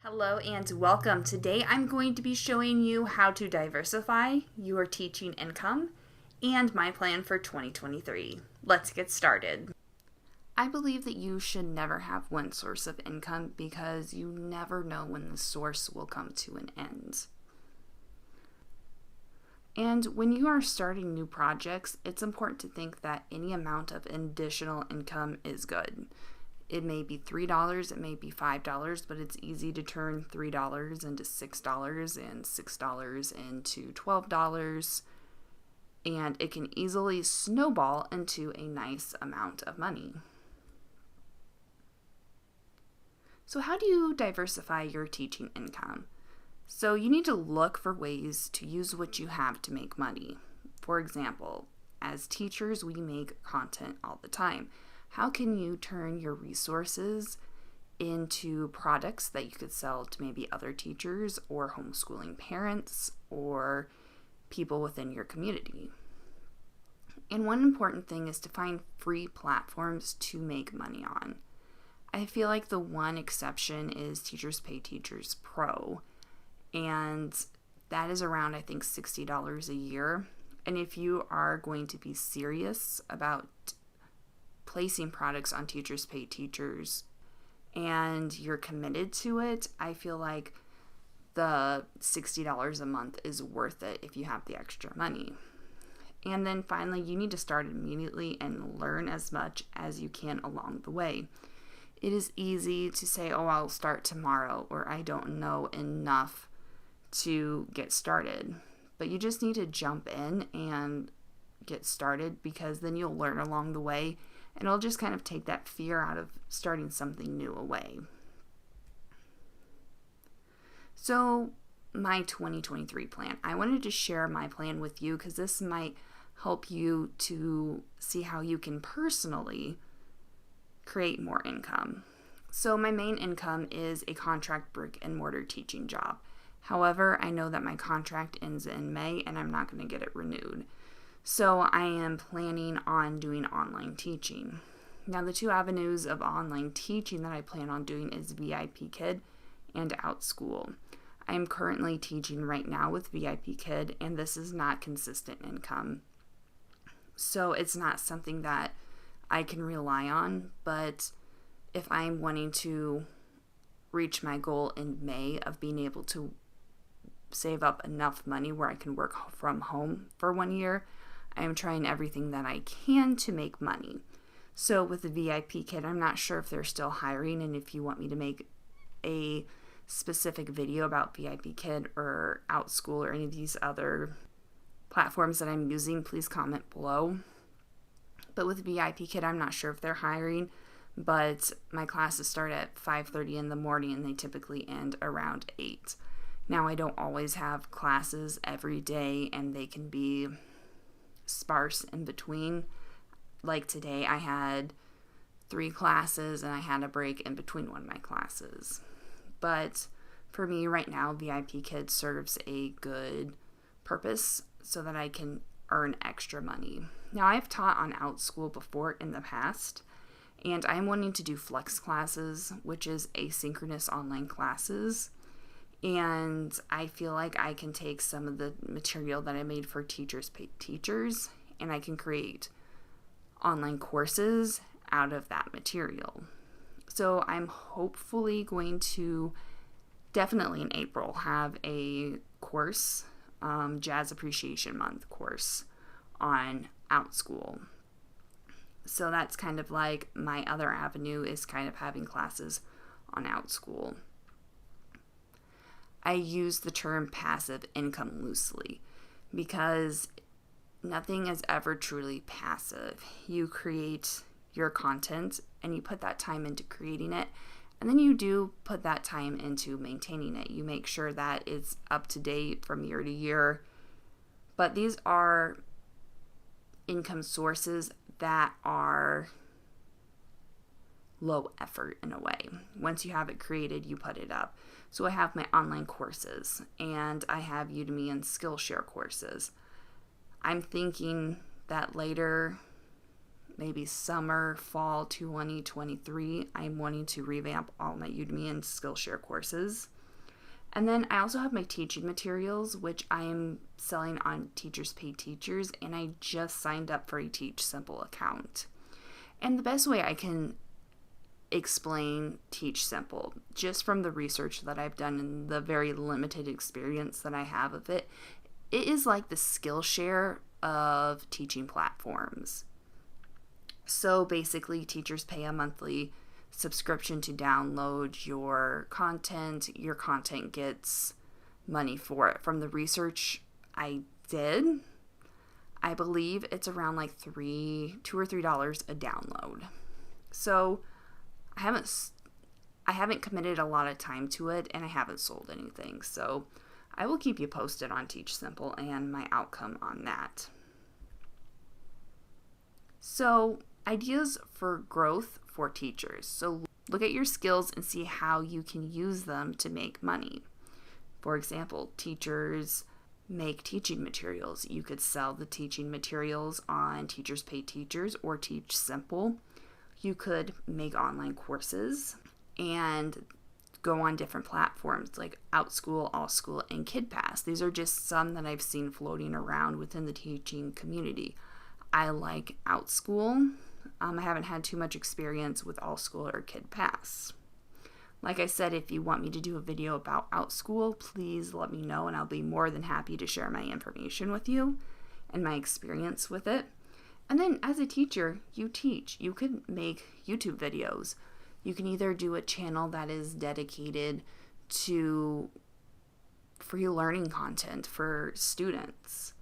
Hello and welcome. Today I'm going to be showing you how to diversify your teaching income and my plan for 2023. Let's get started. I believe that you should never have one source of income because you never know when the source will come to an end. And when you are starting new projects, it's important to think that any amount of additional income is good. It may be $3, it may be $5, but it's easy to turn $3 into $6 and $6 into $12, and it can easily snowball into a nice amount of money. So how do you diversify your teaching income? So you need to look for ways to use what you have to make money. For example, as teachers, we make content all the time. How can you turn your resources into products that you could sell to maybe other teachers or homeschooling parents or people within your community? And one important thing is to find free platforms to make money on. I feel like the one exception is Teachers Pay Teachers Pro, and that is around, I think, $60 a year. And if you are going to be serious about placing products on Teachers Pay Teachers and you're committed to it, I feel like the $60 a month is worth it if you have the extra money. And then finally, you need to start immediately and learn as much as you can along the way. It is easy to say, oh, I'll start tomorrow, or I don't know enough to get started. But you just need to jump in and get started, because then you'll learn along the way. And it'll just kind of take that fear out of starting something new away. So my 2023 plan. I wanted to share my plan with you because this might help you to see how you can personally create more income. So my main income is a contract brick and mortar teaching job. However, I know that my contract ends in May and I'm not going to get it renewed. So I am planning on doing online teaching. Now, the two avenues of online teaching that I plan on doing is VIP Kid and OutSchool. I am currently teaching right now with VIP Kid, and this is not consistent income. So it's not something that I can rely on, but if I'm wanting to reach my goal in May of being able to save up enough money where I can work from home for 1 year, I am trying everything that I can to make money. So with the VIP Kid, I'm not sure if they're still hiring, and if you want me to make a specific video about VIP Kid or OutSchool or any of these other platforms that I'm using, please comment below. But with VIP Kid, I'm not sure if they're hiring, but my classes start at 5:30 in the morning and they typically end around 8. Now, I don't always have classes every day, and they can be sparse in between. Like today, I had 3 classes and I had a break in between one of my classes. But for me right now, VIP Kid serves a good purpose so that I can earn extra money. Now, I've taught on OutSchool before in the past, and I'm wanting to do flex classes, which is asynchronous online classes. And I feel like I can take some of the material that I made for Teachers Pay Teachers, and I can create online courses out of that material. So I'm hopefully going to, definitely in April, have a course, Jazz Appreciation Month course on OutSchool. So that's kind of like my other avenue, is kind of having classes on OutSchool. I use the term passive income loosely because nothing is ever truly passive. You create your content and you put that time into creating it, and then you do put that time into maintaining it. You make sure that it's up to date from year to year. But these are income sources that are low effort in a way. Once you have it created, you put it up. So I have my online courses, and I have Udemy and Skillshare courses. I'm thinking that later maybe summer, fall 2023, I'm wanting to revamp all my Udemy and Skillshare courses. And then I also have my teaching materials, which I am selling on Teachers Pay Teachers, and I just signed up for a Teach Simple account. And the best way I can explain Teach Simple, just from the research that I've done and the very limited experience that I have of it, it is like the Skillshare of teaching platforms. So basically, teachers pay a monthly subscription to download your content. Your content gets money for it. From the research I did, I believe it's around like $2 or $3 a download. So I haven't committed a lot of time to it, and I haven't sold anything. So I will keep you posted on Teach Simple and my outcome on that. So, ideas for growth for teachers. So look at your skills and see how you can use them to make money. For example, teachers make teaching materials. You could sell the teaching materials on Teachers Pay Teachers or Teach Simple. You could make online courses and go on different platforms like OutSchool, AllSchool, and KidPass. These are just some that I've seen floating around within the teaching community. I like OutSchool. I haven't had too much experience with AllSchool or KidPass. Like I said, if you want me to do a video about OutSchool, please let me know, and I'll be more than happy to share my information with you and my experience with it. And then as a teacher, you teach. You could make YouTube videos. You can either do a channel that is dedicated to free learning content for students.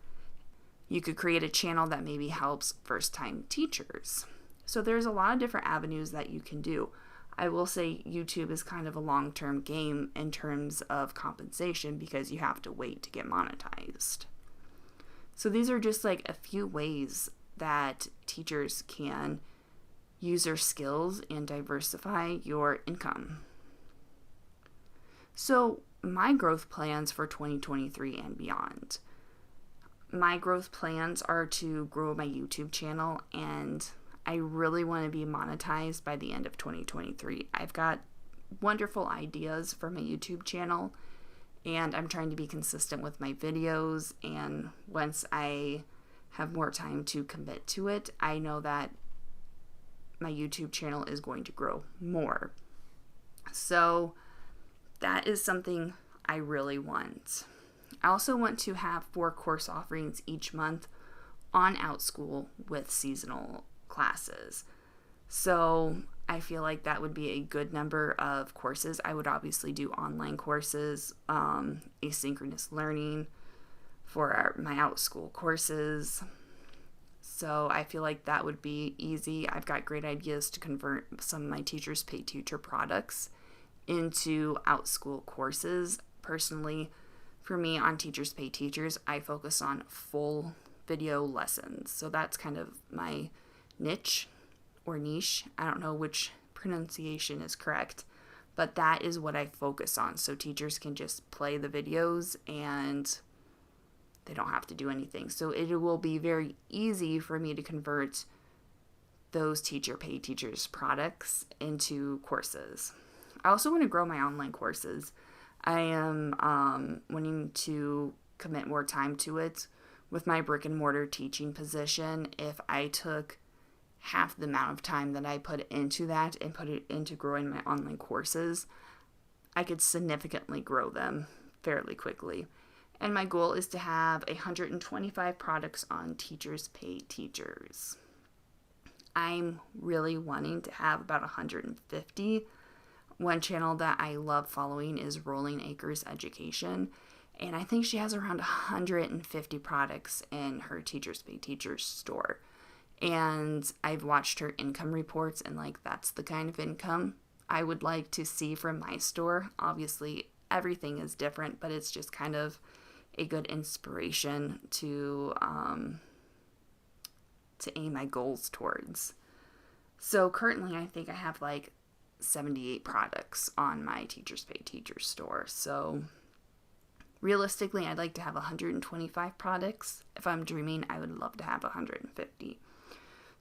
You could create a channel that maybe helps first-time teachers. So there's a lot of different avenues that you can do. I will say YouTube is kind of a long-term game in terms of compensation because you have to wait to get monetized. So these are just like a few ways that teachers can use their skills and diversify your income. So my growth plans for 2023 and beyond. My growth plans are to grow my YouTube channel, and I really want to be monetized by the end of 2023. I've got wonderful ideas for my YouTube channel, and I'm trying to be consistent with my videos, and once I have more time to commit to it, I know that my YouTube channel is going to grow more. So that is something I really want. I also want to have 4 course offerings each month on OutSchool with seasonal classes. So I feel like that would be a good number of courses. I would obviously do online courses, asynchronous learning for my OutSchool courses. So I feel like that would be easy. I've got great ideas to convert some of my Teachers Pay Teacher products into OutSchool courses. Personally, for me on Teachers Pay Teachers, I focus on full video lessons. So that's kind of my niche or niche. I don't know which pronunciation is correct, but that is what I focus on. So teachers can just play the videos and they don't have to do anything. So it will be very easy for me to convert those Teacher Pay Teachers products into courses. I also want to grow my online courses. I am wanting to commit more time to it. With my brick and mortar teaching position, if I took half the amount of time that I put into that and put it into growing my online courses, I could significantly grow them fairly quickly. And my goal is to have 125 products on Teachers Pay Teachers. I'm really wanting to have about 150. One channel that I love following is Rolling Acres Education, and I think she has around 150 products in her Teachers Pay Teachers store. And I've watched her income reports, and that's the kind of income I would like to see from my store. Obviously, everything is different, but it's just kind of a good inspiration to aim my goals towards. So currently, I think I have 78 products on my Teachers Pay Teachers store. So realistically, I'd like to have 125 products. If I'm dreaming, I would love to have 150.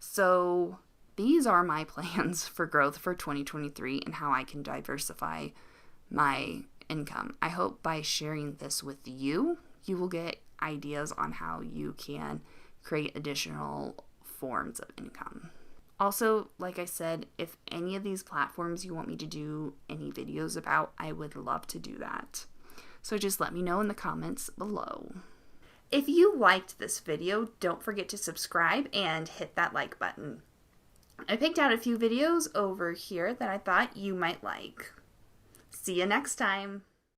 So these are my plans for growth for 2023 and how I can diversify my income. I hope by sharing this with you, you will get ideas on how you can create additional forms of income. Also, like I said, if any of these platforms you want me to do any videos about, I would love to do that. So just let me know in the comments below. If you liked this video, don't forget to subscribe and hit that like button. I picked out a few videos over here that I thought you might like. See you next time.